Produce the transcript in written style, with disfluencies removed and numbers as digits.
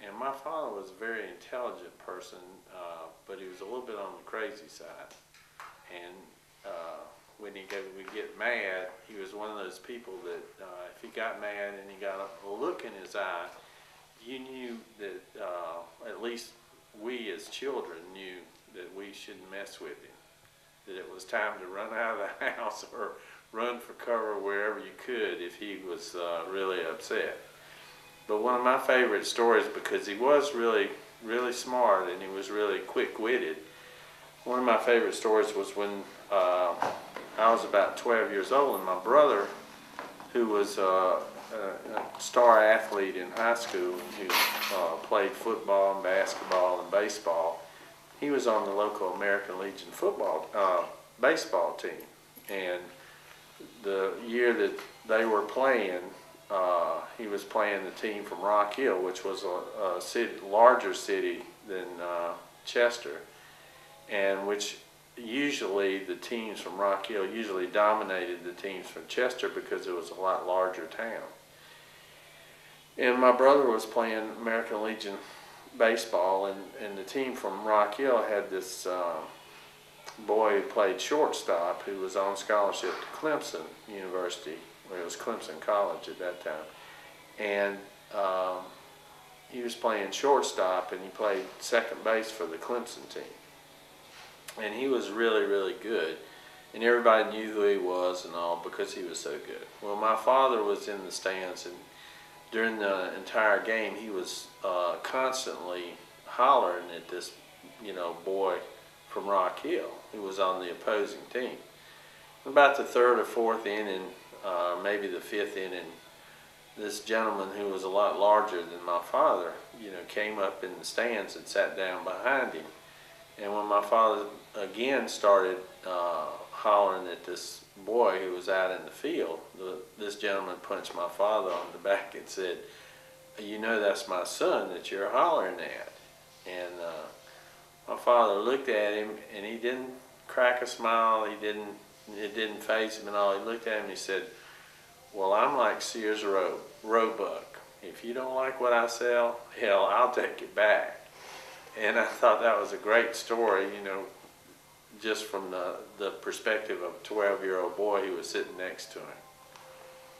And my father was a very intelligent person, but he was a little bit on the crazy side. And when would get mad, he was one of those people that if he got mad and he got a look in his eye, you knew that, at least we as children knew that we shouldn't mess with him, that it was time to run out of the house or run for cover wherever you could if he was really upset. But one of my favorite stories, because he was really, really smart and he was really quick-witted, one of my favorite stories was when I was about 12 years old, and my brother, who was a star athlete in high school, who played football and basketball and baseball, he was on the local American Legion baseball team. And the year that they were playing, he was playing the team from Rock Hill, which was a larger city than Chester, and which usually the teams from Rock Hill usually dominated the teams from Chester because it was a lot larger town. And my brother was playing American Legion baseball, and the team from Rock Hill had this boy who played shortstop who was on scholarship to Clemson University, where it was Clemson College at that time. And he was playing shortstop, and he played second base for the Clemson team. And he was really, really good. And everybody knew who he was and all because he was so good. Well, my father was in the stands, and during the entire game, he was constantly hollering at this, boy from Rock Hill who was on the opposing team. About the third or fourth inning, maybe the fifth inning, this gentleman who was a lot larger than my father, came up in the stands and sat down behind him. And when my father again started hollering at this boy who was out in the field, this gentleman punched my father on the back and said, "That's my son that you're hollering at." And my father looked at him, and he didn't crack a smile. It didn't faze him at all. He looked at him and he said, "Well, I'm like Sears Roebuck. If you don't like what I sell, hell, I'll take it back." And I thought that was a great story, just from the perspective of a 12-year-old boy who was sitting next to him.